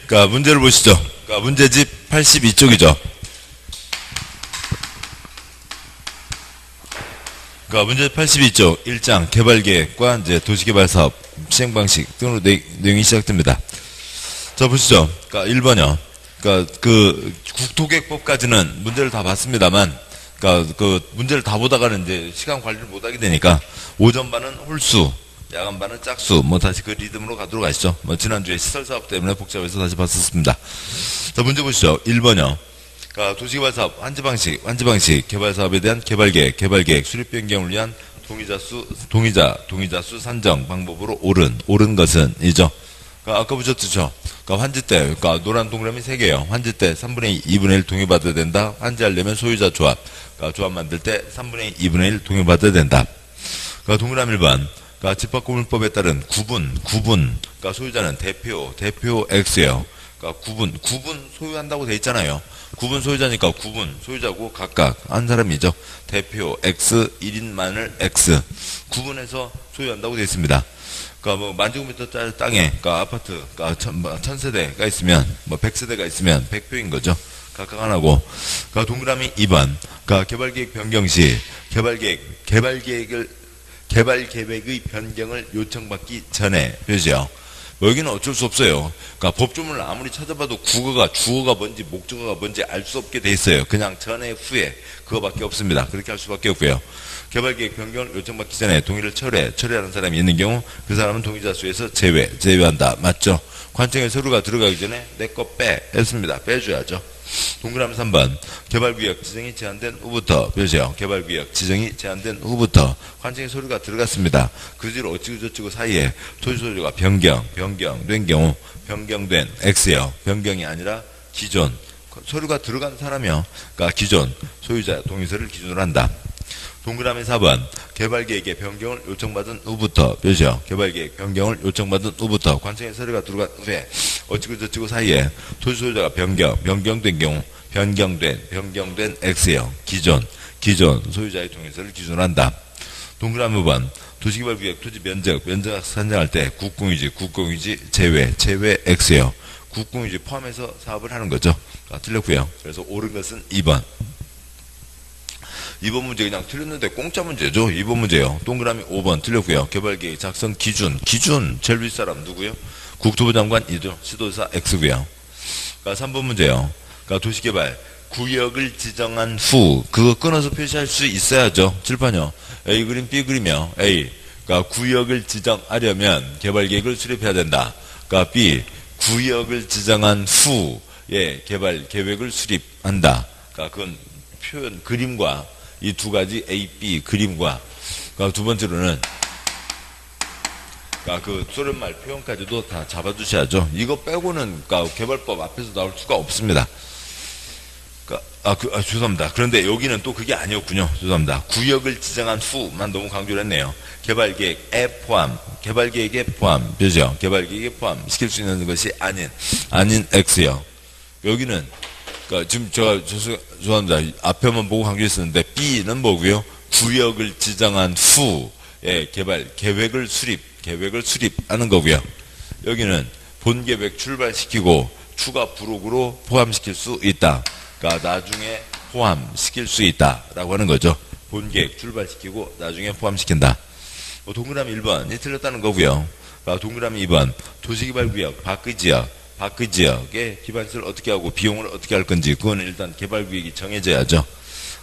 그러니까 문제를 보시죠. 그러니까 문제집 82쪽이죠. 그러니까 문제 82쪽 1장 개발계획과 이제 도시개발사업 시행방식 등으로 내용이 시작됩니다. 자, 보시죠. 그러니까 1번이요. 그러니까 그 국토계획법까지는 문제를 다 봤습니다만, 그러니까 그 문제를 다 보다가는 이제 시간 관리를 못하게 되니까 오전반은 홀수, 야간반은 짝수, 뭐 다시 그 리듬으로 가도록 하시죠. 뭐 지난주에 시설사업 때문에 복잡해서 다시 봤었습니다. 자, 문제 보시죠. 1번이요. 그러니까 도시개발사업 환지방식, 개발사업에 대한 개발계획, 수립 변경을 위한 동의자수 산정 방법으로 옳은 것은 이죠. 그러니까 아까 보셨죠. 그러니까 환지 때, 그러니까 노란 동그라미 3개요. 환지 때 3분의 2, 2분의 1 동의받아야 된다. 환지하려면 소유자 조합, 그러니까 조합 만들 때 3분의 2, 2분의 1 동의받아야 된다. 그러니까 동그라미 1번. 그러니까 집합구분법에 따른 구분, 그러니까 소유자는 대표 X예요. 그러니까 구분 소유한다고 돼 있잖아요. 구분 소유자니까 구분 소유자고 각각 한 사람이죠. 대표 X 1인만을 X 구분해서 소유한다고 돼 있습니다. 그러니까 뭐 만제곱미터 땅에, 그러니까 아파트, 그러니까 1000세대가 있으면, 뭐 100세대가 있으면 100표인 거죠. 각각 하나고. 그러니까 동그라미 2번. 그러니까 개발계획 변경 시 개발계획의 변경을 요청받기 전에 표시요. 뭐 여기는 어쩔 수 없어요. 그러니까 법조문을 아무리 찾아봐도 주어가 뭔지 목적어가 뭔지 알 수 없게 돼 있어요. 그냥 전에 후에 그거밖에 없습니다. 그렇게 할 수밖에 없고요. 개발계획 변경을 요청받기 전에 동의를 철회하는 사람이 있는 경우 그 사람은 동의자 수에서 제외한다. 맞죠? 관청에 서류가 들어가기 전에 내 거 했습니다. 빼줘야죠. 동그라미 3번. 개발구역 지정이 제한된 후부터 표시요. 개발구역 지정이 제한된 후부터 관청에 서류가 들어갔습니다. 그 뒤로 어찌고저찌고 사이에 토지소유가 변경된 경우 변경된 X요. 변경이 아니라 기존 서류가 들어간 사람이요. 그러니까 기존 소유자 동의서를 기준으로 한다. 동그라미 4번. 개발계획의 변경을 요청받은 후부터 표시요. 개발계획 변경을 요청받은 후부터 관청에 서류가 들어간 후에 어찌고저찌고 사이에 토지소유자가 변경된 경우 변경된 X요. 기존 소유자의 동의서를 기준으로 한다. 동그라미 5번. 도시개발구역 토지 면적 산정할 때 국공유지 제외 X요. 국공유지 포함해서 사업을 하는 거죠. 틀렸고요. 그래서 옳은 것은 2번. 2번 문제 그냥 틀렸는데 공짜 문제죠. 2번 문제요. 동그라미 5번 틀렸고요. 개발계획 작성 기준 제일 윗사람 누구요? 국토부 장관 이죠. 시도사 X고요. 그러니까 3번 문제요. 그러니까 도시개발 구역을 지정한 후 그거 끊어서 표시할 수 있어야죠. 칠판요. A 그림 B 그림이요. A 그러니까 구역을 지정하려면 개발계획을 수립해야 된다. 그러니까 B 구역을 지정한 후에 개발계획을 수립한다. 그러니까 그건 표현 그림과 이 두 가지 A, B 그림과 그러니까 두 번째로는 그러니까 그 소련말 표현까지도 다 잡아두셔야죠. 이거 빼고는 그러니까 개발법 앞에서 나올 수가 없습니다. 그러니까 죄송합니다. 그런데 여기는 또 그게 아니었군요. 죄송합니다. 구역을 지정한 후만 너무 강조를 했네요. 개발계획에 포함, 그죠? 개발계획에 포함 시킬 수 있는 것이 아닌 X요. 여기는 그러니까 지금 제가 죄송합니다. 앞에만 보고 강조했었는데 B는 뭐고요? 구역을 지정한 후에 계획을 수립하는 거고요. 여기는 본계획 출발시키고 추가 부록으로 포함시킬 수 있다. 그러니까 나중에 포함시킬 수 있다라고 하는 거죠. 본계획 출발시키고 나중에 포함시킨다. 동그라미 1번이 틀렸다는 거고요. 그러니까 동그라미 2번 도시개발구역 밖의 지역의 기반시설을 어떻게 하고 비용을 어떻게 할 건지 그거는 일단 개발구역이 정해져야죠.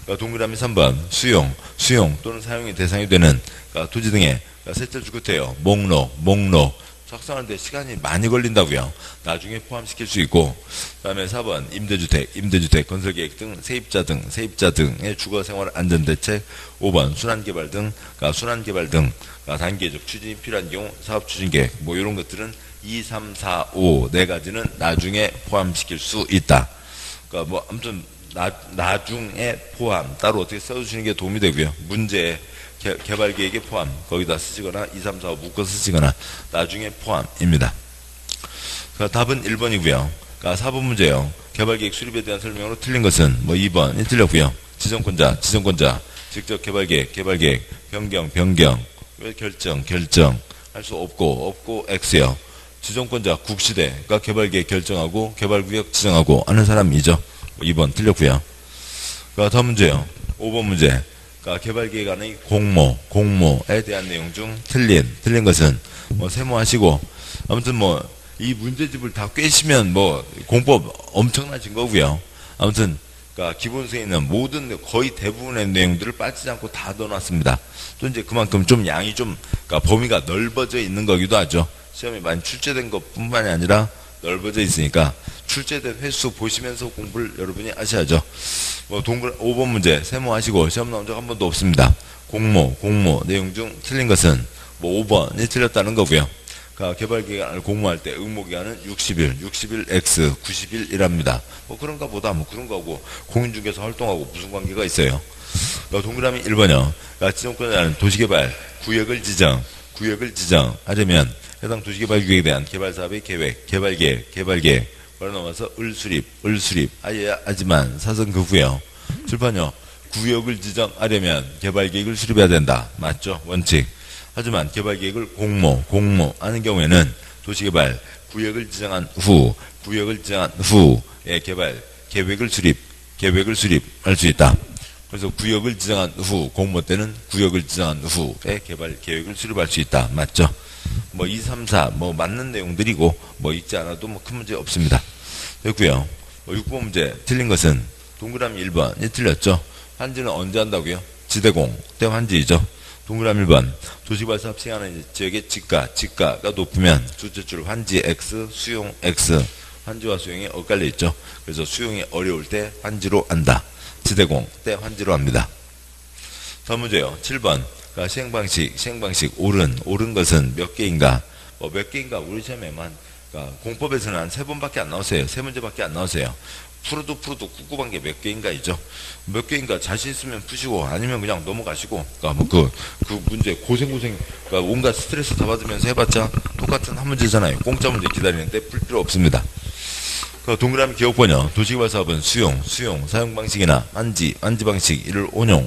그러니까 동그라미 3번 수용 또는 사용의 대상이 되는 그러니까 토지 등의 그러니까 세철주택이요. 목록 작성하는데 시간이 많이 걸린다고요. 나중에 포함시킬 수 있고 그다음에 4번 임대주택 건설계획 등 세입자 등의 주거생활 안전대책 5번 순환개발 등 그러니까 단계적 추진이 필요한 경우 사업추진계획 뭐 이런 것들은 2, 3, 4, 5 네 가지는 나중에 포함시킬 수 있다. 그러니까 뭐 아무튼 나중에 포함 따로 어떻게 써주시는 게 도움이 되고요. 문제에 개발계획에 포함 거기다 쓰시거나 2, 3, 4, 5 묶어서 쓰시거나 나중에 포함입니다. 그러니까 답은 1번이고요. 그러니까 4번 문제요. 개발계획 수립에 대한 설명으로 틀린 것은 뭐 2번이 틀렸고요. 지정권자 직접 개발계획 변경 왜 결정 할 수 없고 X요. 지정권자 국시대가 개발계획 결정하고 개발구역 지정하고 하는 사람이죠. 2번 틀렸고요. 다음 문제요. 5번 문제. 개발계획 안의 공모에 대한 내용 중 틀린 것은 세모하시고, 아무튼 이 문제집을 다 꿰시면 공법 엄청나진 거고요. 아무튼 기본서에 있는 모든 거의 대부분의 내용들을 빠지지 않고 다 넣어놨습니다. 또 이제 그만큼 좀 양이 좀 범위가 넓어져 있는 거기도 하죠. 시험에 많이 출제된 것뿐만이 아니라 넓어져 있으니까 출제된 횟수 보시면서 공부를 여러분이 하셔야죠. 5번 문제 세모하시고 시험 나온 적 한 번도 없습니다. 공모 내용 중 틀린 것은 5번이 틀렸다는 거고요. 개발기간을 공모할 때 응모기간은 60일 X 90일이랍니다. 그런가 보다 그런 거고 공인중개사 활동하고 무슨 관계가 있어요. 동그라미 1번이요. 지정권자는 도시개발 구역을 지정하려면 해당 도시개발구역에 대한 개발사업의 계획, 개발계획 넘어서 을수립 하여야 하지만 사선 그 후에요. 7번이요. 구역을 지정하려면 개발계획을 수립해야 된다. 맞죠? 원칙. 하지만 개발계획을 공모하는 경우에는 도시개발 구역을 지정한 후에 계획을 수립할 수 있다. 그래서 구역을 지정한 후, 공모 때는 구역을 지정한 후에 개발 계획을 수립할 수 있다. 맞죠? 2, 3, 4 맞는 내용들이고 읽지 않아도 큰 문제 없습니다. 됐고요. 6번 문제 틀린 것은 동그라미 1번이 틀렸죠. 환지는 언제 한다고요? 지대공 때 환지이죠. 동그라미 1번 도시개발 사업 시행하는 지역의 지가가 높으면 둘째 줄 환지 X, 수용 X. 환지와 수용이 엇갈려 있죠. 그래서 수용이 어려울 때 환지로 한다. 지대공 때 환지로 합니다. 다음 문제요. 7번 시행방식 옳은 것은 몇 개인가? 몇 개인가 우리 시험에만 공법에서는 한 3번밖에 안 나오세요. 3문제밖에 안 나오세요. 풀어도 꿉꿉한 게 몇 개인가이죠. 몇 개인가 자신 있으면 푸시고 아니면 그냥 넘어가시고 그 문제 고생 온갖 스트레스 다 받으면서 해봤자 똑같은 한 문제잖아요. 공짜 문제 기다리는데 풀 필요 없습니다. 동그라미 기억번요. 도시개발 사업은 수용 사용 방식이나 환지 방식 이를 온용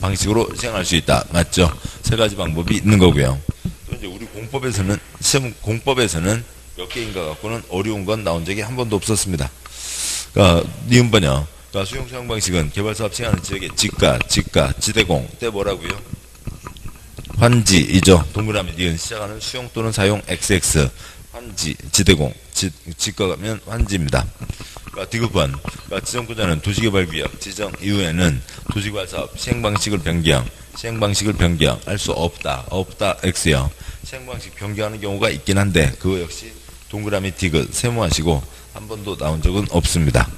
방식으로 시행할 수 있다. 맞죠? 3가지 방법이 있는 거고요. 또 이제 우리 시험 공법에서는 몇 개인가 갖고는 어려운 건 나온 적이 한 번도 없었습니다. 니은번요. 수용 사용 방식은 개발 사업 시행하는 지역의 지대공 때 뭐라고요? 환지이죠. 동그라미 니은 시작하는 수용 또는 사용 XX 환지, 지대공, 지가면 환지입니다. 디귿번, 지정권자는 도시개발구역 지정 이후에는 도시개발 사업 시행방식을 변경할 수 없다. X요. 시행방식 변경하는 경우가 있긴 한데 그거 역시 동그라미 디귿 세모하시고 한 번도 나온 적은 없습니다.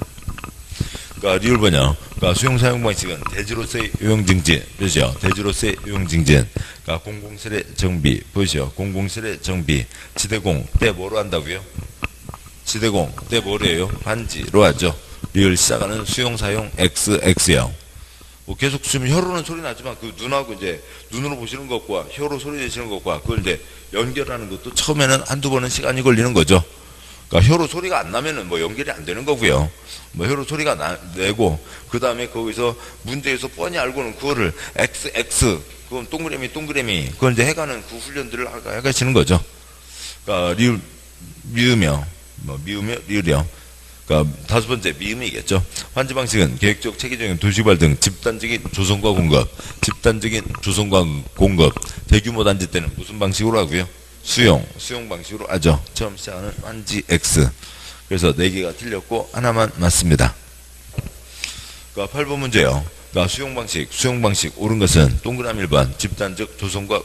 리을번요. 수용 사용 방식은 대지로서의 요용증진 보시죠. 대지로서의 요용증진. 공공세례 정비 보시죠. 공공세례 정비. 지대공 때 뭐로 한다고요? 지대공 때 뭐로 해요? 환지로 하죠. 리을 시작하는 수용 사용 XX요. 계속 지금 혀로는 소리 나지만 그 눈하고 이제 눈으로 보시는 것과 혀로 소리 내시는 것과 그걸 이제 연결하는 것도 처음에는 한두 번은 시간이 걸리는 거죠. 혀로 소리가 안 나면은 연결이 안 되는 거고요. 혀로 소리가 내고, 그 다음에 거기서 문제에서 뻔히 알고는 그거를 XX, 그건 동그라미, 그걸 이제 해가는 그 훈련들을 해가시는 거죠. 미음이요. 리을이요. 5번째, 미음이겠죠. 환지 방식은 계획적, 체계적인 도시개발 등 집단적인 조성과 공급, 대규모 단지 때는 무슨 방식으로 하고요? 수용 방식으로 하죠. 처음 시작하는 환지 X. 그래서 4개가 틀렸고 하나만 맞습니다. 8번 문제요. 수용 방식 옳은 것은 동그라미 1번 집단적 조성과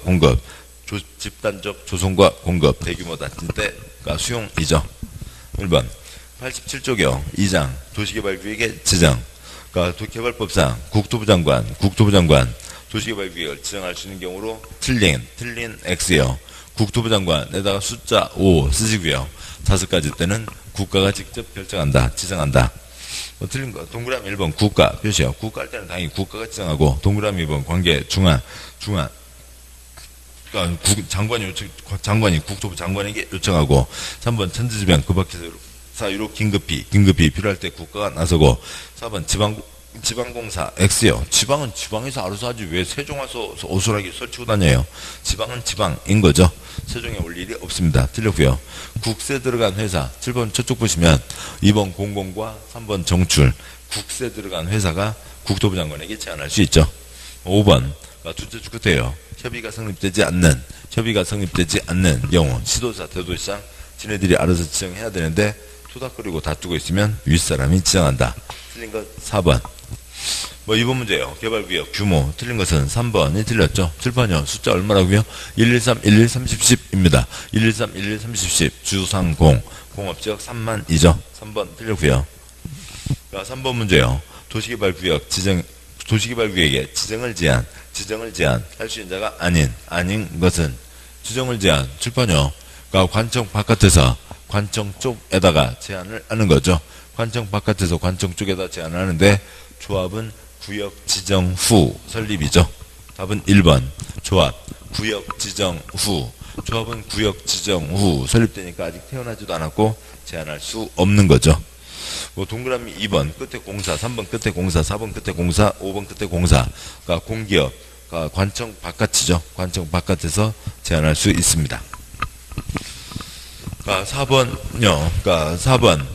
공급 대규모 단지 때가 수용이죠. 1번 87조교 2장 도시개발구역의 지정. 개발법상 국토부 장관 도시개발구역을 지정할 수 있는 경우로 틀린 X요. 국토부 장관에다가 숫자 5 쓰시고요. 5가지 때는 국가가 직접 결정한다, 지정한다. 틀린 거. 동그라미 1번 국가 표시요. 국가 할 때는 당연히 국가가 지정하고, 동그라미 2번 관계 중앙. 장관이 국토부 장관에게 요청하고, 3번 천지지변 그 밖에서 사유로 긴급히 필요할 때 국가가 나서고, 4번 지방공사 X요. 지방은 지방에서 알아서 하지 왜 세종 와서 어수선하게 설치고 다녀요. 지방은 지방인 거죠. 세종에 올 일이 없습니다. 틀렸고요. 국세 들어간 회사 7번 저쪽 보시면 2번 공공과 3번 정출. 국세 들어간 회사가 국토부 장관에게 제안할 수 있죠. 5번 둘째 주 끝에요. 협의가 성립되지 않는 경우 시도사 대도시장 지네들이 알아서 지정해야 되는데 투닥거리고 다투고 있으면 윗사람이 지정한다. 틀린 것 4번. 2번 문제예요. 개발구역 규모 틀린 것은 3번이 틀렸죠. 7번이요. 숫자 얼마라고요? 113, 113, 10, 10입니다. 113, 113, 10, 10 주상공 공업지역 3만이죠. 3번 틀렸고요. 3번 문제예요. 도시개발구역에 지정을 제한 할 수 있는 자가 아닌 것은 지정을 제한 7번이요. 그러니까 관청 바깥에서 관청 쪽에다가 제한을 하는 거죠. 관청 바깥에서 관청 쪽에다 제한을 하는데 조합은 구역 지정 후 설립이죠. 답은 1번. 조합 구역 지정 후. 조합은 구역 지정 후 설립되니까 아직 태어나지도 않았고 제한할 수 없는 거죠. 동그라미 2번 끝에 공사, 3번 끝에 공사, 4번 끝에 공사, 5번 끝에 공사. 그러니까 공기업, 그러니까 관청 바깥이죠. 관청 바깥에서 제한할 수 있습니다. 4번요. 4번.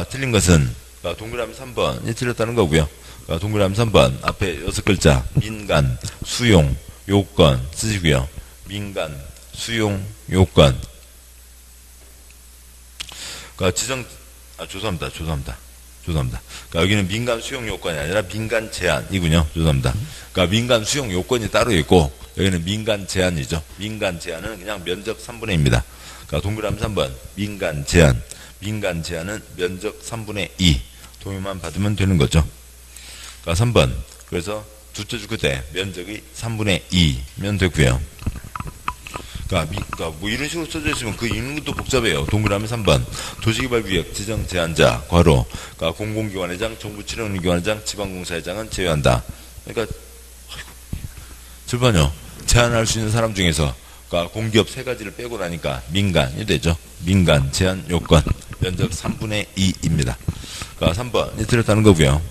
틀린 것은 동그라미 3번이 틀렸다는 거고요. 동그라미 3번 앞에 6글자 민간 수용 요건 쓰시고요. 민간 수용 요건. 죄송합니다. 여기는 민간 수용 요건이 아니라 민간 제한이군요. 죄송합니다. 민간 수용 요건이 따로 있고 여기는 민간 제한이죠. 민간 제한은 그냥 면적 3분의 2입니다. 동그라미 3번 민간 제한은 면적 3분의 2 동의만 받으면 되는 거죠. 3번 그래서 둘째 주 끝에 면적이 3분의 2면 되고요. 이런 식으로 써져 있으면 그 읽는 것도 복잡해요. 동그라미 3번 도시개발구역 지정 제한자 괄호 공공기관회장, 정부출연기관회장, 지방공사회장은 제외한다. 그러니까 7번이요. 제한할 수 있는 사람 중에서 공기업 3가지를 빼고 나니까 민간이 되죠. 민간 제한 요건 면적 3분의 2입니다. 3번이 틀렸다는 거고요.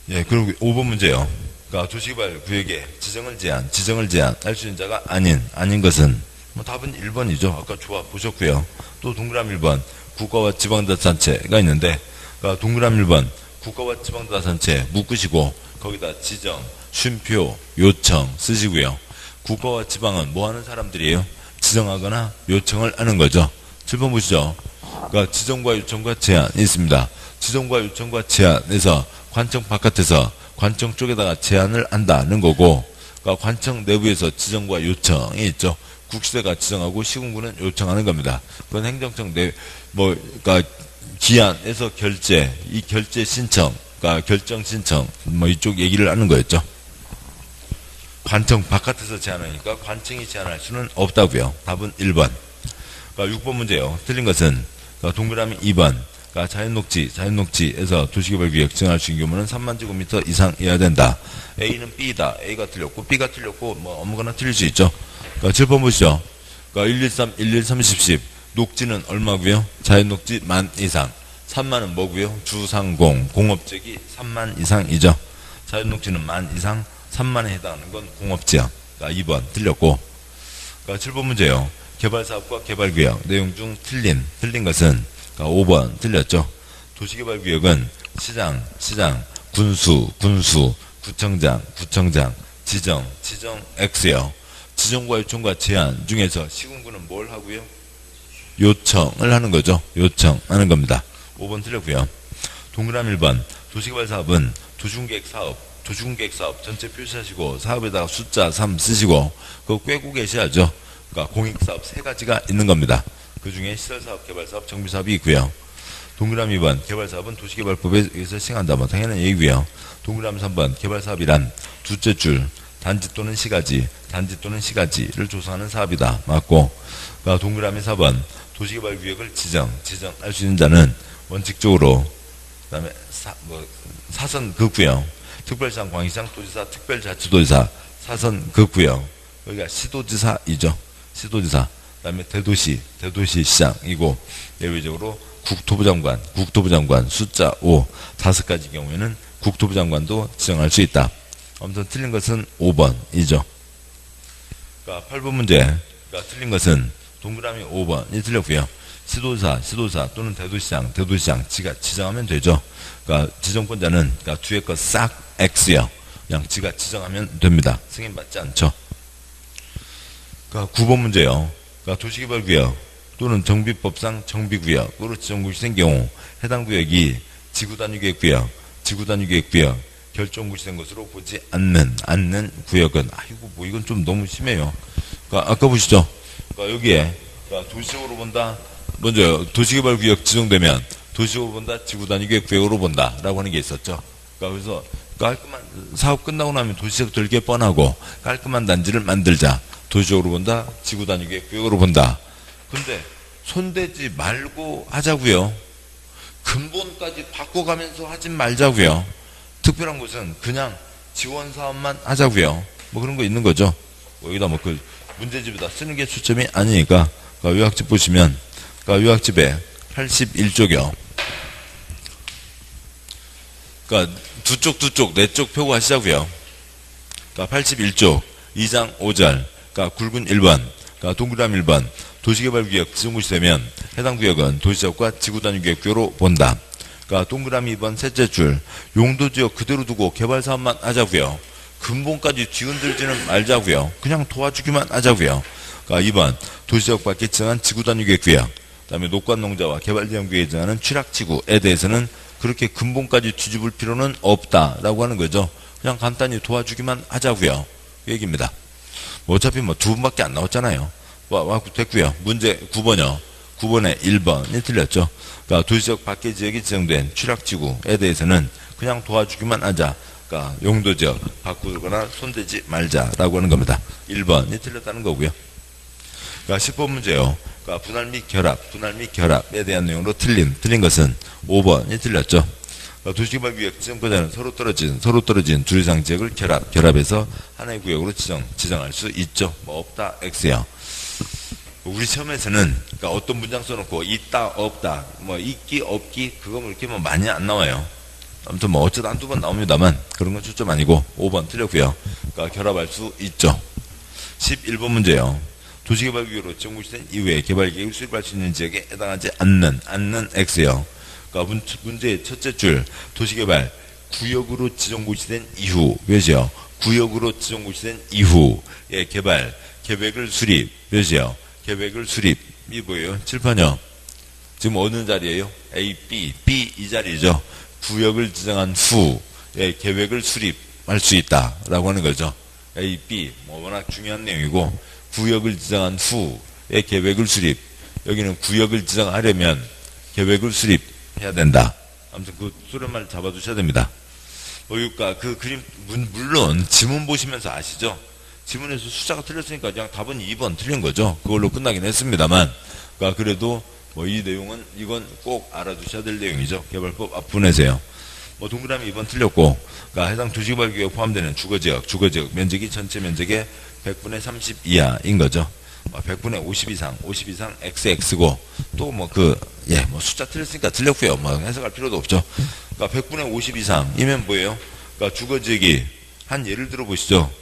예, 그리고 5번 문제요. 도시개발 구역에 지정을 제한 할 수 있는 자가 아닌 것은 답은 1번이죠. 아까 조합 보셨고요. 또 동그라미 1번 국가와 지방자치단체가 있는데 동그라미 1번 국가와 지방자치단체 묶으시고 거기다 지정, 쉼표, 요청 쓰시고요. 국가와 지방은 뭐 하는 사람들이에요? 지정하거나 요청을 하는 거죠. 7번 보시죠. 지정과 요청과 제한이 있습니다. 지정과 요청과 제한에서 관청 바깥에서 관청 쪽에다가 제한을 한다는 거고, 관청 내부에서 지정과 요청이 있죠. 국시대가 지정하고 시군구는 요청하는 겁니다. 그건 행정청 기한에서 결제, 이 결제 신청, 결정 신청, 이쪽 얘기를 하는 거였죠. 관청 바깥에서 제한하니까 관청이 제한할 수는 없다고요. 답은 1번. 6번 문제요. 틀린 것은 동그라미 2번. 자연녹지에서 도시개발구역 지정할 수 있는 규모는 3만 제곱미터 이상이어야 된다. A는 B다. A가 틀렸고 B가 틀렸고 아무거나 틀릴 수 있죠. 7번 보시죠. 113, 113, 10. 녹지는 얼마고요? 자연녹지 10,000 이상. 3만은 뭐고요? 주상공. 공업지역이 3만 이상이죠. 자연녹지는 10,000 이상, 3만에 해당하는 건 공업지역. 2번 틀렸고. 7번 문제요. 개발사업과 개발구역 내용 중 틀린 것은 5번 틀렸죠. 도시개발구역은 시장, 군수, 구청장, 지정 X요. 지정과 요청과 제한 중에서 시군구는 뭘 하고요? 요청을 하는 거죠. 요청하는 겁니다. 5번 틀렸고요. 동그라미 1번 도시개발사업은 도시공계획 사업 전체 표시하시고 사업에다가 숫자 3 쓰시고 그거 꿰고 계셔야죠. 공익사업 3가지가 있는 겁니다. 그 중에 시설사업, 개발사업, 정비사업이 있고요. 동그라미 2번 개발사업은 도시개발법에 의해서 시행한다. 당연한 얘기고요. 동그라미 3번 개발사업이란 둘째 줄 단지 또는 시가지를 조성하는 사업이다. 맞고. 동그라미 4번 도시개발구역을 지정할 수 있는 자는 원칙적으로 그다음에 사선 긋고요. 특별시장, 광역시장, 도지사, 특별자치도지사, 사선 긋고요. 여기가 시도지사이죠. 시도지사. 그다음에 대도시시장이고 예외적으로 국토부 장관 숫자 5 5가지 경우에는 국토부 장관도 지정할 수 있다. 아무튼 틀린 것은 5번이죠. 그러니까 8번 문제. 그러니까 틀린 것은 동그라미 5번이 틀렸고요. 시도사 또는 대도시장 지가 지정하면 되죠. 그러니까 지정권자는 그러니까 뒤에 거 싹 X요. 그냥 지가 지정하면 됩니다. 승인받지 않죠. 그러니까 9번 문제요. 그러니까 도시개발구역 또는 정비법상 정비구역으로 지정구역이 된 경우 해당 구역이 지구단위계획구역 결정구역이 된 것으로 보지 않는 구역은 아이고 뭐 이건 좀 너무 심해요. 그러니까 아까 보시죠. 그러니까 여기에 그러니까 도시적으로 본다. 먼저 도시개발구역 지정되면 도시적으로 본다, 지구단위계획구역으로 본다라고 하는 게 있었죠. 그러니까 그래서 깔끔한 사업 끝나고 나면 도시적 들게 뻔하고 깔끔한 단지를 만들자. 도시적으로 본다, 지구단위계획구역으로 본다. 근데 손대지 말고 하자고요. 근본까지 바꿔가면서 하지 말자고요. 특별한 곳은 그냥 지원 사업만 하자고요. 뭐 그런 거 있는 거죠. 여기다 뭐 그 문제집에다 쓰는 게 초점이 아니니까. 그러니까 요약집 보시면, 그러니까 요약집에 81쪽이요. 그러니까 두 쪽, 네 쪽 펴고 하시자고요. 그러니까 81쪽, 2장 5절, 그러니까 굵은 1번, 그러니까 동그라미 1번, 도시개발구역 지정구역이 되면 해당 구역은 도시적과 지구단위계획구역으로 본다. 그러니까 동그라미 2번 셋째 줄, 용도지역 그대로 두고 개발사업만 하자고요. 근본까지 뒤흔들지는 말자고요. 그냥 도와주기만 하자고요. 그러니까 2번 도시적 밖에 지정한 지구단위계획구역, 그 다음에 녹관농자와 개발지형구역에 지정하는 취락지구에 대해서는 그렇게 근본까지 뒤집을 필요는 없다라고 하는 거죠. 그냥 간단히 도와주기만 하자고요. 그 얘기입니다. 뭐 어차피 뭐 두 분밖에 안 나왔잖아요. 됐고요. 문제 9번이요. 9번에 1번이 틀렸죠. 그러니까 도시적 밖의 지역이 지정된 취락지구에 대해서는 그냥 도와주기만 하자. 그러니까 용도지역 바꾸거나 손대지 말자라고 하는 겁니다. 1번이 틀렸다는 거고요. 그러니까 10번 문제요. 그러니까 분할 및 결합에 대한 내용으로 틀린 것은 5번이 틀렸죠. 그러니까 도시개발구역 지정권자는 서로 떨어진 둘 이상 지역을 결합해서 하나의 구역으로 지정할 수 있죠. 뭐 없다 X요. 우리 시험에서는 그러니까 어떤 문장 써놓고 있다 없다 뭐 있기 없기 그거 뭐 이렇게 뭐 많이 안 나와요. 아무튼 뭐 어쩌다 한두 번 나옵니다만 그런 건 초점 아니고 5번 틀렸고요. 그러니까 결합할 수 있죠. 11번 문제요. 도시개발구역으로 지정구역된 이후에 개발계획을 수립할 수 있는 지역에 해당하지 않는 X요. 그러니까 문제의 첫째 줄 도시개발 구역으로 지정구역이 된 이후 몇이요? 구역으로 지정구역이 된 이후에 개발 계획을 수립 몇이요? 계획을 수립이 뭐예요? 칠판이요. 지금 어느 자리예요? A, B 이 자리죠. 구역을 지정한 후에 계획을 수립할 수 있다라고 하는 거죠. A, B 뭐 워낙 중요한 내용이고 구역을 지정한 후에 계획을 수립. 여기는 구역을 지정하려면 계획을 수립해야 된다. 아무튼 그 수련말 잡아두셔야 됩니다. 그러니까 그 그림 물론 지문 보시면서 아시죠? 지문에서 숫자가 틀렸으니까 그냥 답은 2번 틀린 거죠. 그걸로 끝나긴 했습니다만, 그러니까 그래도 뭐 이 내용은 이건 꼭 알아두셔야 될 내용이죠. 개발법 앞부분에서요. 뭐 동그라미 2번 틀렸고, 그러니까 해당 도시개발구역에 포함되는 주거지역 면적이 전체 면적의 100분의 30 이하인 거죠. 100분의 50 이상 XX고 또 뭐 뭐 숫자 틀렸으니까 틀렸고요. 뭐 해석할 필요도 없죠. 그러니까 100분의 50 이상이면 뭐예요? 그러니까 주거지역이 한 예를 들어 보시죠.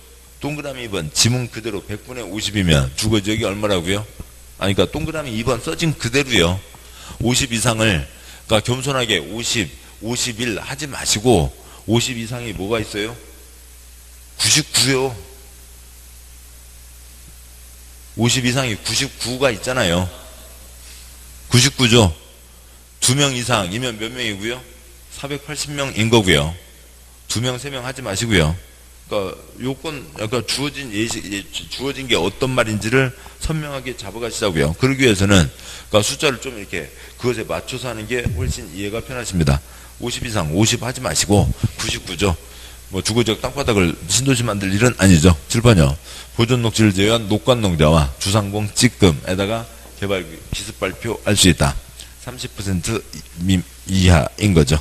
동그라미 2번 지문 그대로 100분의 50이면 주거지역이 얼마라고요? 그러니까 동그라미 2번 써진 그대로요. 50 이상을 그러니까 겸손하게 51 하지 마시고 50 이상이 뭐가 있어요? 99요. 50 이상이 99가 있잖아요. 99죠. 2명 이상이면 몇 명이고요? 480명인 거고요. 2명, 3명 하지 마시고요. 그러니까 요건 약간 주어진 게 어떤 말인지를 선명하게 잡아가시자고요. 그러기 위해서는 그러니까 숫자를 좀 이렇게 그것에 맞춰서 하는 게 훨씬 이해가 편하십니다. 50 이상 50 하지 마시고 99죠. 뭐 주거지역 땅바닥을 신도시 만들 일은 아니죠. 7번이요. 보존 녹지를 제외한 녹관농자와 주상공 찌끔에다가 개발 기습 발표할 수 있다. 30% 이하인 거죠.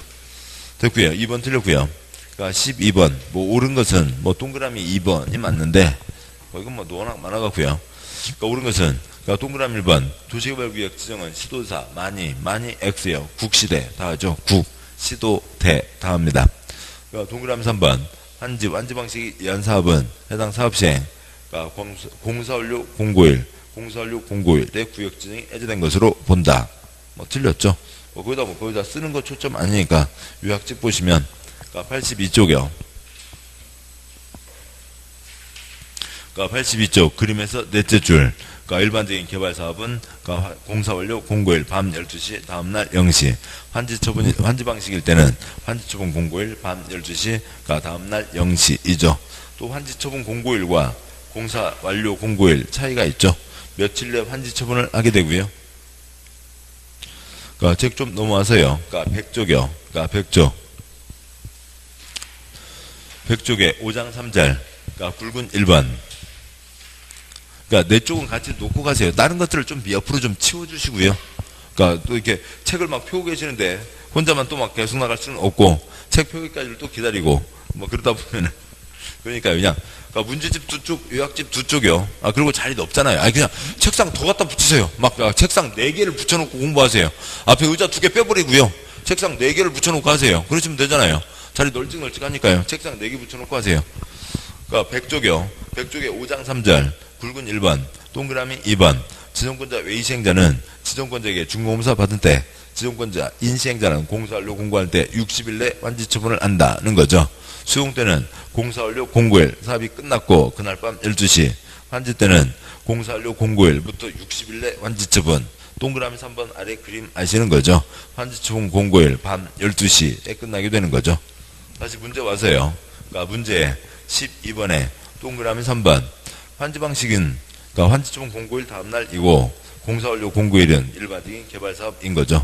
됐고요. 2번 틀렸고요. 그러니까 12번 뭐 옳은 것은 뭐 동그라미 2번이 맞는데 이건 뭐 워낙 많아갖고요. 그러니까 옳은 것은 그러니까 동그라미 1번 도시개발구역 지정은 시도사 많이 X예요. 국시대 다 하죠. 국 시도대 다 합니다. 그러니까 동그라미 3번. 환지 방식이 이한 사업은 해당 사업 시행. 그러니까 공사원료 091, 공사원료 091의 구역 지정이 해제된 것으로 본다. 뭐 틀렸죠. 거기다 쓰는 거 초점 아니니까 요약집 보시면, 그러니까 82쪽이요. 그러니까 82쪽 그림에서 넷째 줄. 그러니까 일반적인 개발 사업은 그러니까 공사원료 091 밤 12시 다음날 0시. 환지 방식일 때는 환지 처분 091 밤 12시 그러니까 다음날 0시이죠. 또 환지 처분 091과 공사 완료 091 차이가 있죠. 며칠 내 환지 처분을 하게 되고요. 그러니까 책 좀 넘어와서요. 그러니까 100쪽이요. 그러니까 100쪽에 5장 3절. 그러니까 굵은 1번. 그러니까 내 쪽은 같이 놓고 가세요. 다른 것들을 좀 옆으로 좀 치워주시고요. 그러니까 또 이렇게 책을 막 펴고 계시는데 혼자만 또 막 계속 나갈 수는 없고 책 펴기까지를 또 기다리고 뭐 그러다 보면은 그러니까 그냥 그러니까 문제집 두 쪽, 요약집 두 쪽이요. 그리고 자리도 없잖아요. 그냥 책상 더 갖다 붙이세요. 막 책상 4개를 붙여놓고 공부하세요. 앞에 의자 2개 빼버리고요. 책상 4개를 붙여놓고 하세요. 그러시면 되잖아요. 자리 널찍널찍하니까요. 책상 4개 붙여놓고 하세요. 그러니까 100쪽이요. 100쪽에 5장 3절. 굵은 1번, 동그라미 2번. 지정권자 외시행자는 지정권자에게 준공검사 받은 때, 지정권자 인시행자는 공사완료 공고할 때 60일 내 완지 처분을 한다는 거죠. 수용 때는 공사완료 091, 사업이 끝났고 그날 밤 12시. 환지 때는 공사완료 091부터 60일 내 완지 처분. 동그라미 3번 아래 그림 아시는 거죠. 환지 처분 091 밤 12시에 끝나게 되는 거죠. 다시 문제 와서요. 그러니까 문제 12번에 동그라미 3번. 환지 방식은 그러니까 환지 처분 091 다음날이고 공사완료 091은 일반적인 개발사업인 거죠.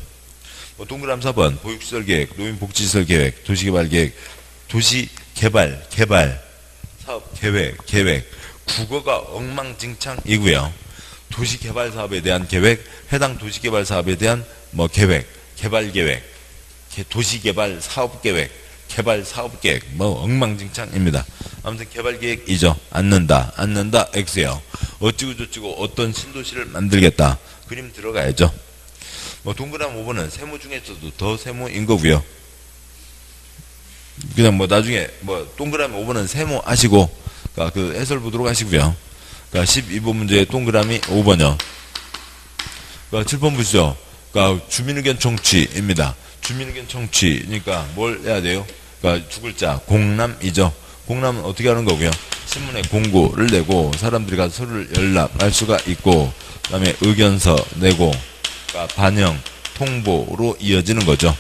뭐 동그라미 4번 보육시설 계획, 노인복지시설 계획, 도시개발 계획, 도시개발, 사업 계획, 국어가 엉망진창이고요. 도시개발 사업에 대한 계획, 해당 도시개발 사업에 대한 뭐 계획, 개발 계획, 도시개발 사업 계획, 개발 사업 계획, 뭐 엉망진창입니다. 아무튼 개발 계획이죠. 않는다 X예요. 어찌고 저찌고 어떤 신도시를 만들겠다. 그림 들어가야죠. 뭐 동그라미 5번은 세모 중에서도 더 세모인 거고요. 그냥 뭐 나중에 뭐 동그라미 5번은 세모 하시고 그러니까 그 해설 보도록 하시고요. 그러니까 12번 문제 동그라미 5번이요. 그러니까 7번 보시죠. 그러니까 주민의견 청취입니다. 주민의견 청취니까 뭘 해야 돼요? 그러니까 두 글자 공람이죠. 공람은 어떻게 하는 거고요? 신문에 공고를 내고 사람들이 가서 서류를 연락할 수가 있고 그다음에 의견서 내고 그러니까 반영, 통보로 이어지는 거죠.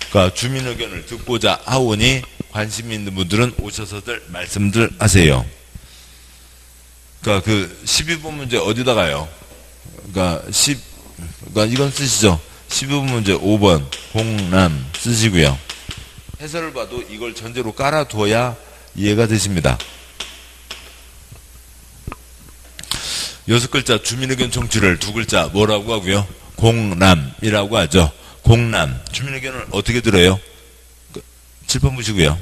그러니까 주민 의견을 듣고자 하오니 관심 있는 분들은 오셔서들 말씀들 하세요. 그러니까 그 12번 문제 어디다가요? 그러니까 이건 쓰시죠. 12번 문제 5번 공람 쓰시고요. 해설을 봐도 이걸 전제로 깔아두어야 이해가 되십니다. 6글자 주민의견 청취를 2글자 뭐라고 하고요? 공람이라고 하죠. 공람. 주민의견을 어떻게 들어요? 7번 보시고요.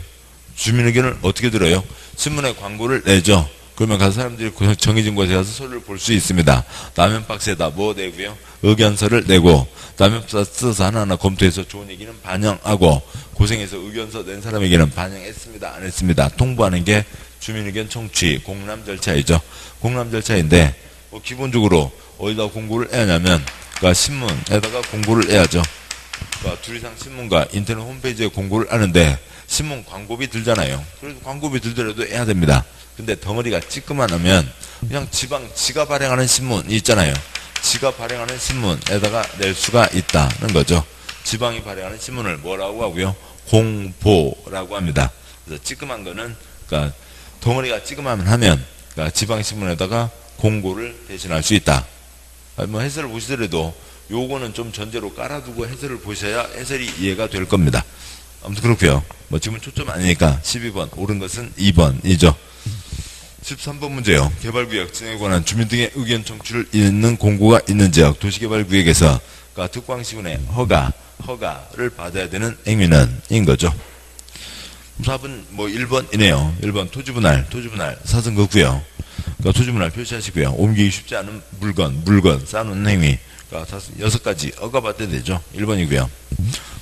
주민의견을 어떻게 들어요? 신문에 광고를 내죠. 그러면 가서 사람들이 정해진 곳에 가서 서류를 볼 수 있습니다. 라면 박스에다 뭐 내고요? 의견서를 내고 라면 박스 써서 하나하나 검토해서 좋은 얘기는 반영하고 고생해서 의견서 낸 사람에게는 반영했습니다. 안 했습니다. 통보하는 게 주민의견 청취 공람 절차이죠. 공람 절차인데 뭐 기본적으로 어디다 공고를 해야 하냐면 그러니까 신문에다가 공고를 해야죠. 그러니까 둘 이상 신문과 인터넷 홈페이지에 공고를 하는데 신문 광고비 들잖아요. 그래도 광고비 들더라도 해야 됩니다. 근데 덩어리가 찌끄만하면 그냥 지가 발행하는 신문이 있잖아요. 지가 발행하는 신문에다가 낼 수가 있다는 거죠. 지방이 발행하는 신문을 뭐라고 하고요? 공보라고 합니다. 그래서 찌끄만 거는 그러니까 덩어리가 찌끄만 하면 그러니까 지방 신문에다가 공고를 대신할 수 있다. 뭐 해설을 보시더라도 요거는 좀 전제로 깔아두고 해설을 보셔야 해설이 이해가 될 겁니다. 아무튼 그렇고요. 뭐 지금은 초점 아니니까 12번 옳은 것은 2번이죠. 13번 문제요. 개발구역 진행에 관한 주민 등의 의견 청취를 잇는 공고가 있는 지역 도시개발구역에서 그러니까 특광시군의 허가를 받아야 되는 행위는 인 거죠. 4번 뭐 1번이네요. 1번 토지분할 사선거구요. 그러니까 토지분할 표시하시고요. 옮기기 쉽지 않은 물건 쌓아놓는 행위 그러니까 6가지 억압받아야 되죠. 1번이고요.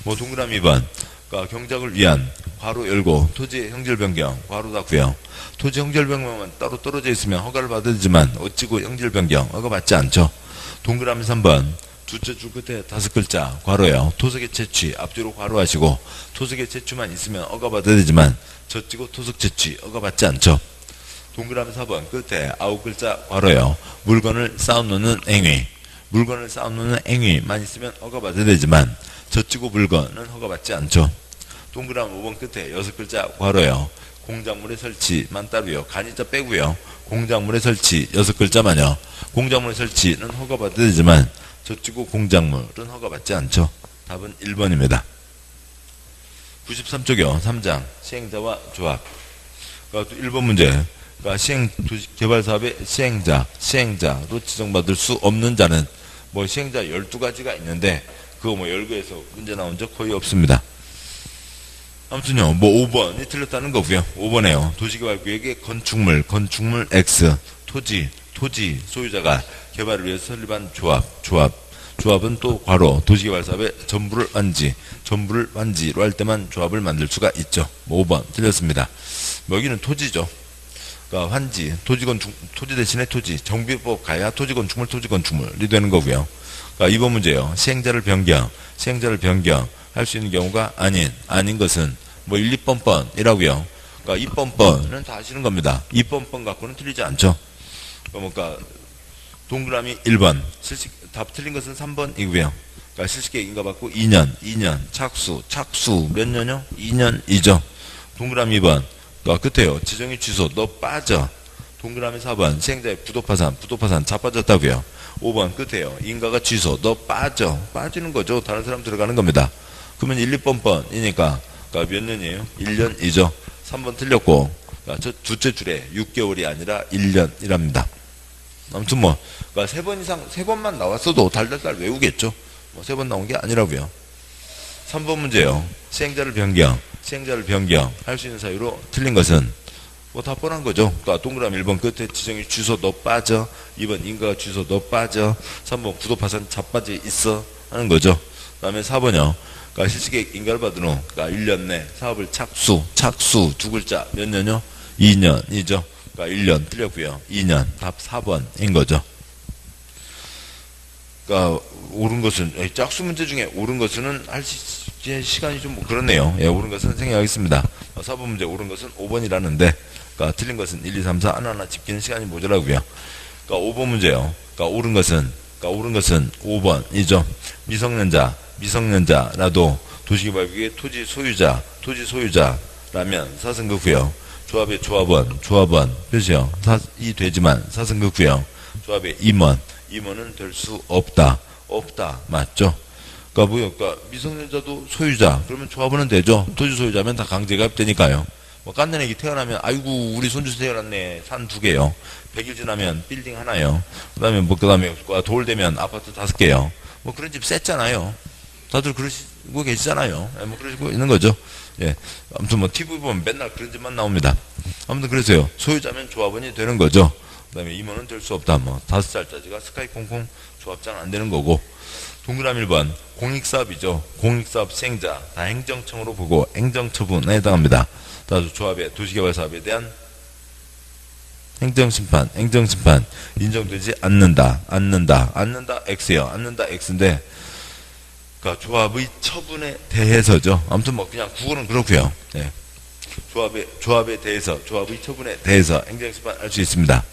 뭐 동그라미 2번. 그러니까 경작을 위한 괄호 열고 토지의 형질 변경 괄호 닫고요. 토지 형질 변경만 따로 떨어져 있으면 허가를 받아야 되지만 어찌고 형질 변경 허가 받지 않죠. 동그라미 3번. 두째 줄 끝에 5글자 괄호예요. 토속의 채취 앞뒤로 괄호하시고 토속의 채취만 있으면 허가 받아야 되지만 젖지고 토속 채취 허가 받지 않죠. 동그라미 4번 끝에 9글자 괄호예요. 물건을 쌓아놓는 행위 물건을 쌓아놓는 행위만 있으면 허가 받아야 되지만 젖지고 물건은 허가 받지 않죠. 동그라미 5번 끝에 6글자 괄호예요. 공작물의 설치만 따로요. 간이자 빼고요. 공작물의 설치 6글자만요. 공작물의 설치는 허가 받아야 되지만 젖지고 공작물은 허가받지 않죠. 답은 1번입니다. 93쪽이요. 3장 시행자와 조합. 그러니까 1번 문제. 그러니까 도시개발사업의 시행자로 지정받을 수 없는 자는 뭐 시행자 12가지가 있는데 그거 뭐 열거해서 문제 나온 적 거의 없습니다. 아무튼요. 뭐 5번이 틀렸다는 거고요. 5번에요. 도시개발구역의 건축물 X 토지 소유자가 개발을 위해서 설립한 조합은 또 괄호 도시개발사업의 전부를 완지로 할 때만 조합을 만들 수가 있죠. 뭐 5번 틀렸습니다. 여기는 토지죠. 그러니까 환지 토지 대신에 토지 정비법 가야 토지건축물이 되는 거고요. 그러니까 2번 문제예요. 시행자를 변경 할 수 있는 경우가 아닌 것은 뭐 1, 2번이라고요. 그러니까 2번은 다 아시는 겁니다. 2번 갖고는 틀리지 않죠. 그러니까 동그라미 1번 답 틀린 것은 3번이고요. 그러니까 실시계획 인가받고 2년 착수 몇 년요? 2년이죠. 동그라미 2번 그러니까 끝에요. 지정이 취소 너 빠져. 동그라미 4번 시행자의 부도파산 자빠졌다고요. 5번 끝에요. 인가가 취소 너 빠지는 거죠. 다른 사람 들어가는 겁니다. 그러면 1, 2번이니까 그러니까 몇 년이에요? 1년이죠. 3번 틀렸고 그러니까 저 두째 줄에 6개월이 아니라 1년이랍니다. 아무튼 뭐 그러니까 3번 이상 3번만 나왔어도 달달달 외우겠죠. 뭐 3번 나온 게 아니라고요. 3번 문제예요. 시행자를 변경 할 수 있는 사유로 틀린 것은 뭐 다 뻔한 거죠. 그러니까 동그라미 1번 끝에 지정이 취소 너 빠져. 2번 인가가 취소 너 빠져. 3번 부도파산 자빠져 있어 하는 거죠. 그 다음에 4번이요. 그러니까 실시계획 인가를 받은 후 그러니까 1년 내 사업을 착수 두 글자 몇 년요? 2년이죠. 그러니까 1년 틀렸고요. 2년 답 4번인 거죠. 그러니까 옳은 것은 짝수 문제 중에 옳은 것은 할 시간이 좀 뭐 그렇네요. 예, 옳은 것은 생략하겠습니다. 4번 문제 옳은 것은 5번이라는데 그러니까 틀린 것은 1, 2, 3, 4 하나하나 짚기는 시간이 모자라고요. 그러니까 5번 문제요. 그러니까 옳은 것은 5번이죠. 미성년자라도 도시개발구역의 토지 소유자라면 사승급구요. 조합의 조합원 표시요. 이 되지만 사승급구요. 조합의 임원은 될 수 없다 맞죠? 그러니까 뭐요? 그러니까 미성년자도 소유자 그러면 조합원은 되죠. 토지 소유자면 다 강제가입 되니까요. 뭐 깐난 애기 태어나면 아이고 우리 손주 태어났네 산 2개요. 100일 지나면 빌딩 하나요. 그다음에 돌 되면 아파트 5개요. 뭐 그런 집 셌잖아요. 다들 그러시고 계시잖아요. 뭐 그러시고 있는 거죠. 예. 아무튼 뭐 TV 보면 맨날 그런 집만 나옵니다. 아무튼 그래서요. 소유자면 조합원이 되는 거죠. 그다음에 임원은 될 수 없다. 뭐 5살짜리가 스카이 콩콩 조합장 안 되는 거고. 동그라미 1번 공익사업이죠. 공익사업 시행자 다 행정청으로 보고 행정처분에 해당합니다. 따라서 조합의 도시개발사업에 대한 행정심판 인정되지 않는다 X예요. 않는다 X인데 그러니까 조합의 처분에 대해서죠. 아무튼 뭐 그냥 국어는 그렇고요. 예. 조합의 처분에 대해서 행정심판 할 수 있습니다.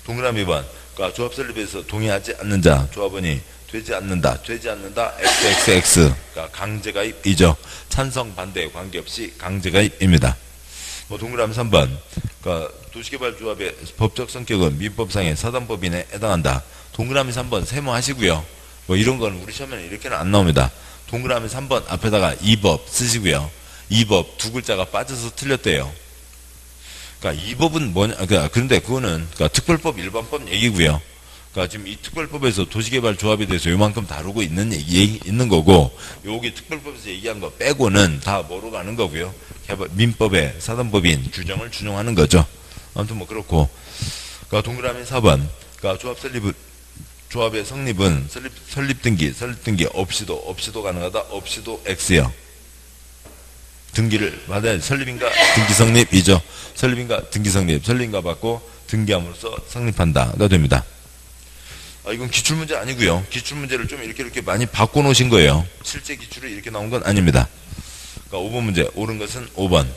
동그라미 2번 그러니까 조합 설립에서 동의하지 않는 자 조합원이 되지 않는다 XXX 그러니까 강제가입이죠. 찬성 반대 관계없이 강제가입입니다. 뭐 동그라미 3번 그러니까 도시개발조합의 법적 성격은 민법상의 사단법인에 해당한다. 동그라미 3번 세모하시고요. 뭐 이런 건 우리 시험에는 이렇게는 안 나옵니다. 동그라미 3번 앞에다가 2법 쓰시고요. 2법 2글자가 빠져서 틀렸대요. 그러니까 2법은 뭐냐? 그런데 그거는 그러니까 특별법 일반법 얘기고요. 그러니까 지금 이 특별법에서 도시개발조합에 대해서 요만큼 다루고 있는 거고, 여기 특별법에서 얘기한 거 빼고는 다 뭐로 가는 거고요. 민법의 사단법인 규정을 준용하는 거죠. 아무튼 뭐 그렇고, 그러니까 동그라미 4번, 그러니까 조합의 성립은 설립 등기 없이도 가능하다. 없이도 X요. 등기를 받아야 설립인가 등기 성립이죠. 설립인가 등기 성립. 설립인가 받고 등기함으로써 성립한다가 됩니다. 이건 기출문제 아니고요. 기출문제를 좀 이렇게 많이 바꿔놓으신 거예요. 실제 기출이 이렇게 나온 건 아닙니다. 그러니까 5번 문제 옳은 것은 5번.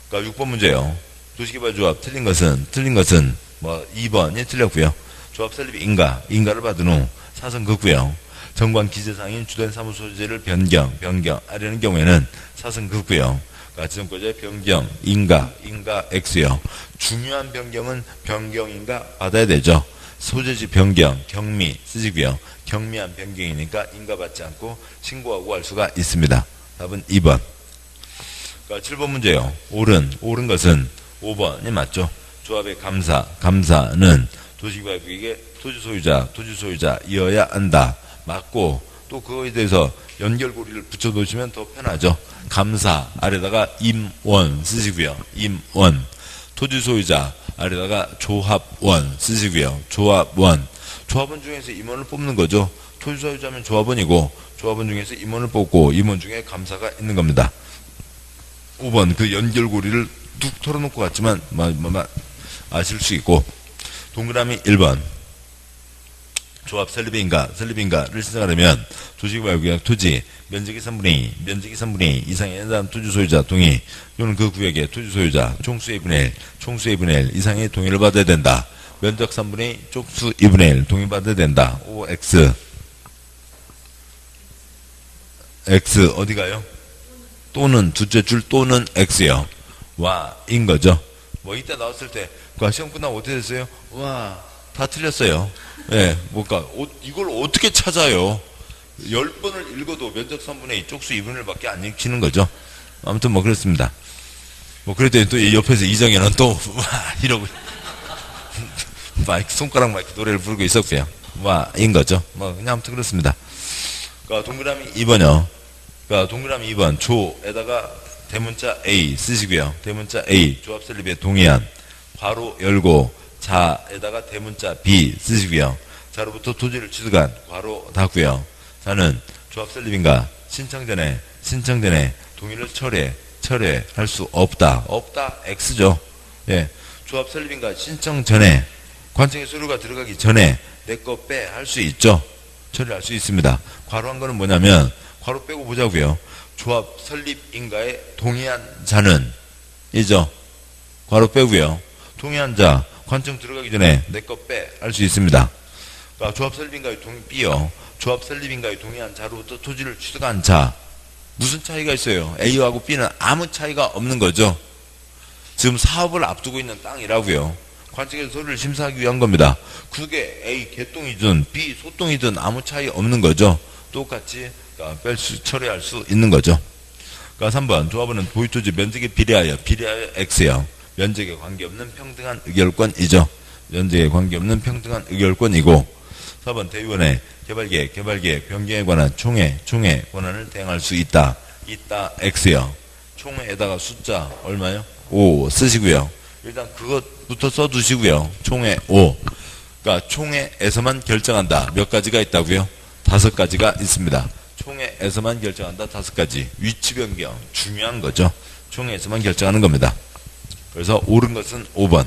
그러니까 6번 문제요. 도시개발 조합 틀린 것은 2번이 틀렸고요. 조합 설립 인가를 받은 후 사선 긋고요. 정관 기재사항인 주된 사무소재를 변경하려는 경우에는 사선 긋고요. 그러니까 지정권자의 변경 인가 X요. 중요한 변경은 변경인가 받아야 되죠. 소재지 변경 경미 쓰시고요. 경미한 변경이니까 인가 받지 않고 신고하고 할 수가 있습니다. 답은 2번. 그러니까 7번 문제요. 옳은 것은 5번이 맞죠. 조합의 감사는 도시개발국에게 토지 소유자이어야 한다. 맞고 또 그거에 대해서 연결고리를 붙여놓으시면 더 편하죠. 감사 아래다가 임원 쓰시고요. 임원. 토지 소유자 아래다가 조합원 쓰시고요. 조합원 중에서 임원을 뽑는 거죠. 토지 소유자면 조합원이고 조합원 중에서 임원을 뽑고 임원 중에 감사가 있는 겁니다. 5번 그 연결고리를 뚝 털어놓고 갔지만 아실 수 있고 동그라미 1번 조합 설립인가를 신청하려면 도시개발구역 토지 면적이 3분의 2 이상의 해당 토지 소유자 동의 또는 그 구역의 토지 소유자 총수의 2분의 1 이상의 동의를 받아야 된다. 면적 3분의 2 쪽수 2분의 1 동의받아야 된다. OX X 어디가요? 또는 둘째 줄 또는 X요. 와인 거죠. 뭐 이때 나왔을 때 시험 끝나고 어떻게 됐어요? 와 다 틀렸어요. 예, 이걸 어떻게 찾아요? 10번을 읽어도 면적 3분의 2 쪽수 2분의 1밖에 안 읽히는 거죠. 아무튼 그렇습니다. 그랬더니 또 옆에서 이정현은 또 이러고 손가락 마이크 노래를 부르고 있었고요. 와인 거죠. 그냥 아무튼 그렇습니다. 그러니까 동그라미 2번요. 그러니까 동그라미 2번 조에다가 대문자 A 쓰시고요. 대문자 A 조합 설립에 동의한 괄호 열고 자에다가 대문자 B 쓰시고요. 자로부터 토지를 취득한 괄호 닫고요. 자는 조합 설립인가 신청 전에 동의를 철회할 수 없다 X죠. 예, 조합 설립인가 신청 전에 관청의 서류가 들어가기 전에 내 거 빼 할 수 있죠. 처리할 수 있습니다. 괄호한 거는 뭐냐면 괄호 빼고 보자고요. 조합 설립인가에 동의한 자는 이죠. 괄호 빼고요. 동의한 자 관청 들어가기 전에 내 거 빼 할 수 있습니다. 그러니까 조합 설립인가에 B요. 조합 설립인가에 동의한 자로부터 토지를 취득한 자 무슨 차이가 있어요? A하고 B는 아무 차이가 없는 거죠. 지금 사업을 앞두고 있는 땅이라고요. 관청에서 서류를 심사하기 위한 겁니다. 그게 A 개똥이든 B 소똥이든 아무 차이 없는 거죠. 똑같이 처리할 수 있는 거죠. 그러니까 3번 조합원은 보유토지 면적에 비례하여 X요. 면적에 관계없는 평등한 의결권이죠. 면적에 관계없는 평등한 의결권이고 4번 대의원의 개발계획 변경에 관한 총회 권한을 대행할 수 있다 X요. 총회에다가 숫자 얼마요? 5 쓰시고요. 일단 그것부터 써두시고요. 총회 5. 그러니까 총회에서만 결정한다. 몇 가지가 있다고요? 5가지가 있습니다. 총회에서만 결정한다. 5가지. 위치 변경 중요한 거죠. 총회에서만 결정하는 겁니다. 그래서 옳은 것은 5번.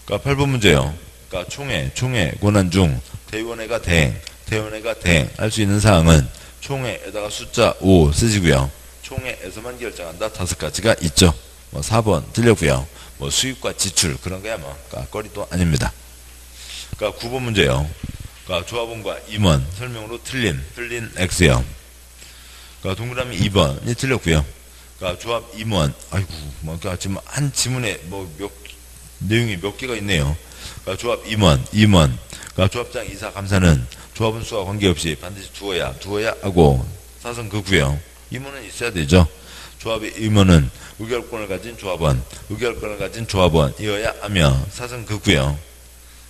그러니까 8번 문제요. 그러니까 총회 권한 중 대의원회가 대행할 수 있는 사항은 총회에다가 숫자 5 쓰시고요. 총회에서만 결정한다. 5가지가 있죠. 4번 틀렸고요. 수입과 지출 그런 거야 꺼리도 아닙니다. 그러니까 9번 문제요. 그러니까 조합원과 임원 설명으로 틀린 X요. 그러니까 동그라미 2번이 틀렸고요. 그러니까 조합 임원 그러니까 지금 한 지문에 내용이 몇 개가 있네요. 그러니까 조합 임원 그러니까 조합장 이사 감사는 조합원 수와 관계없이 반드시 두어야 하고 사선 긋고요. 임원은 있어야 되죠. 조합의 임원은 의결권을 가진 조합원이어야 하며 사선 긋고요.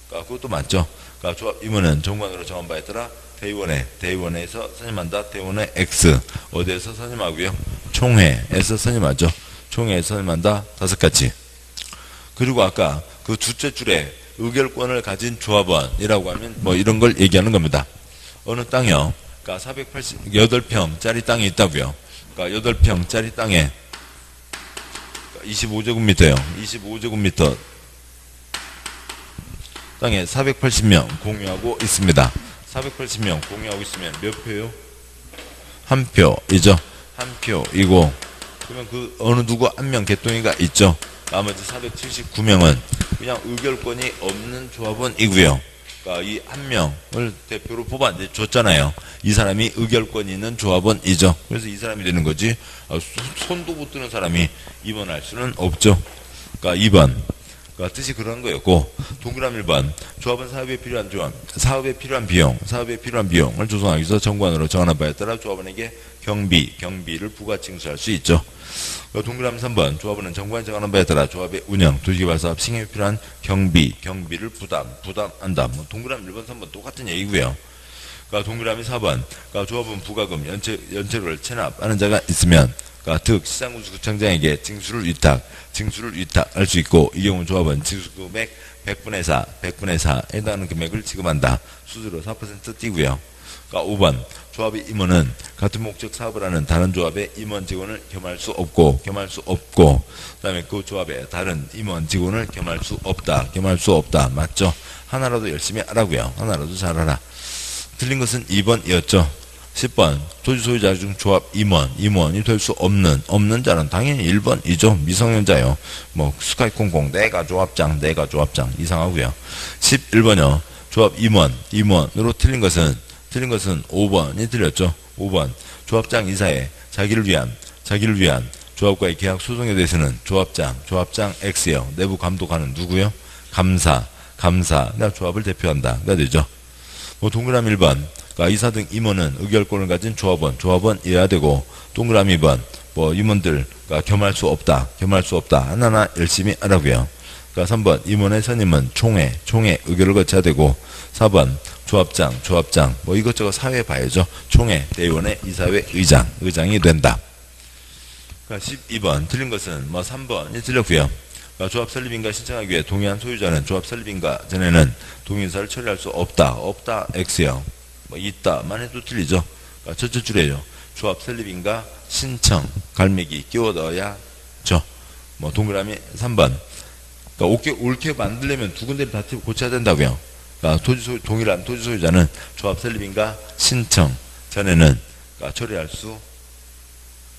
그러니까 그것도 맞죠. 그러니까 조합 임원은 정관으로 정한 바에 따라 대의원회에서 선임한다. 대의원회 X 어디에서 선임하고요? 총회에서 선임하죠. 총회에서 선임한다. 5가지. 그리고 아까 그 둘째 줄에 의결권을 가진 조합원이라고 하면 뭐 이런 걸 얘기하는 겁니다. 어느 땅이요. 그러니까 488평짜리 땅이 있다고요. 그러니까 8평짜리 땅에 25제곱미터예요. 25제곱미터 땅에 480명 공유하고 있습니다. 480명 공유하고 있으면 몇 표요? 한 표이죠. 한 표이고, 그러면 그 어느 누구 한 명 개똥이가 있죠. 나머지 479명은 그냥 의결권이 없는 조합원이고요. 그러니까 이 한 명을 대표로 뽑아 줬잖아요. 이 사람이 의결권이 있는 조합원이죠. 그래서 이 사람이 되는 거지. 손도 못 드는 사람이 2번 할 수는 없죠. 그러니까 2번. 그러니까 뜻이 그런 거였고, 동그라미 1번. 조합은 사업에 필요한 비용을 조성하기 위해서 정관으로 정하는 바에 따라 조합원에게 경비를 부가징수할 수 있죠. 동그라미 3번. 조합원은 정관이 정하는 바에 따라 조합의 운영, 도시개발 사업 승인에 필요한 경비를 부담한다. 뭐 동그라미 1번, 3번 똑같은 얘기고요. 그러니까 동그라미 4번. 그러니까 조합은 부가금, 연체료를 체납하는 자가 있으면, 그러니까 즉 시장군수구청장에게 징수를 위탁할 수 있고, 이 경우 조합은 징수금액 100분의 4에 해당하는 금액을 지급한다. 수수료 4% 띄고요. 그러니까 5번. 조합의 임원은 같은 목적 사업을 하는 다른 조합의 임원 직원을 겸할 수 없고, 그다음에 그 조합의 다른 임원 직원을 겸할 수 없다. 맞죠? 하나라도 열심히 하라고요. 하나라도 잘하라. 틀린 것은 2번이었죠. 10번. 토지 소유자 중 조합 임원이 될 수 없는 자는 당연히 1번이죠. 미성년자요. 뭐 스카이콩콩 내가 조합장 이상하고요. 11번요. 조합 임원으로 틀린 것은 5번이 틀렸죠. 5번. 조합장 이사에 자기를 위한 조합과의 계약 소송에 대해서는 조합장 X요. 내부 감독하는 누구요? 감사. 내가 조합을 대표한다. 가 되죠. 뭐 동그라미 1번. 그러니까 이사 등 임원은 의결권을 가진 조합원이어야 되고, 동그라미 2번. 뭐 임원들 겸할 수 없다. 하나하나 열심히 하라고요. 그러니까 3번. 임원의 선임은 총회 의결을 거쳐야 되고, 4번. 조합장 뭐 이것저것 사회 봐야죠. 총회 대의원의 이사회 의장이 된다. 그러니까 12번 틀린 것은 뭐 3번이 틀렸고요. 그러니까 조합 설립인가 신청하기 위해 동의한 소유자는 조합 설립인가 전에는 동의서를 처리할 수 없다 X요. 뭐 있다만 해도 틀리죠. 그러니까 첫째 줄에요. 조합 설립인가 신청 갈매기 끼워 넣어야죠. 뭐 동그라미 3번. 그러니까 옳게 만들려면 두 군데를 다 고쳐야 된다고요. 그러니까 동일한 토지 소유자는 조합 설립인가 신청 전에는 처리할 수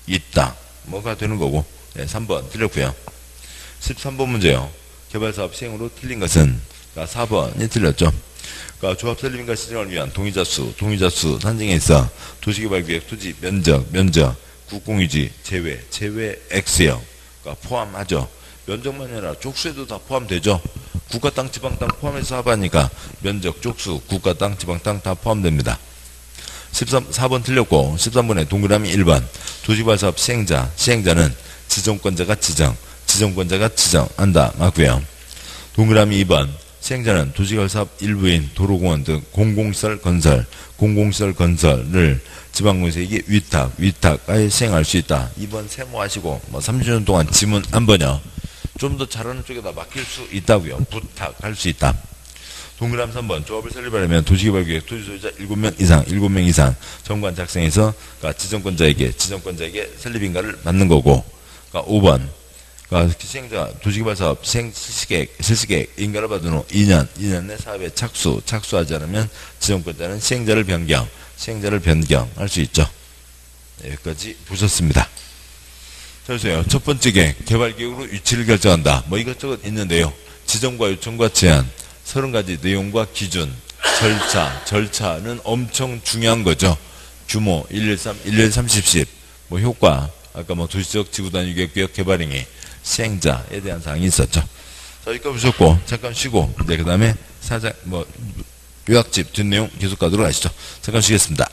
있다. 뭐가 되는 거고. 네, 3번 틀렸고요. 13번 문제요. 개발사업 시행으로 틀린 것은 4번이 틀렸죠. 그러니까 조합 설립인가 신청을 위한 동의자 수 산정에 있어 도시개발계획 토지 면적 국공유지 제외 X요. 그러니까 포함하죠. 면적만 아니라 족수에도 다 포함되죠. 국가 땅, 지방 땅 포함해서 합하니까 면적, 족수, 국가 땅, 지방 땅 다 포함됩니다. 4번 틀렸고, 13번에 동그라미 1번. 도시개발 사업 시행자는 지정권자가 지정한다. 맞고요. 동그라미 2번. 시행자는 도시개발 사업 일부인 도로공원 등 공공시설 건설을 지방공사에게 위탁하여 시행할 수 있다. 2번 세모하시고, 30년 동안 지문 한 번요. 좀 더 잘하는 쪽에다 맡길 수 있다고요. 부탁할 수 있다. 동그라미 3번. 조합을 설립하려면 도시개발계획 토지소유자 7명 이상 정관 작성해서 지정권자에게 설립인가를 받는 거고. 5번. 시행자 도시개발사업 실시계획 인가를 받은 후 2년 내 사업에 착수하지 않으면 지정권자는 시행자를 변경할 수 있죠. 네, 여기까지 보셨습니다. 자, 보세요. 첫 번째 계획, 개발계획으로 위치를 결정한다. 뭐 이것저것 있는데요. 지정과 요청과 제한, 30가지 내용과 기준, 절차는 엄청 중요한 거죠. 규모, 113, 30십, 뭐 효과, 아까 뭐 도시적 지구단위 계획 개발행위, 시행자에 대한 사항이 있었죠. 자, 여기까지 보셨고, 잠깐 쉬고, 그 다음에 요약집 뒷내용 계속 가도록 하시죠. 잠깐 쉬겠습니다.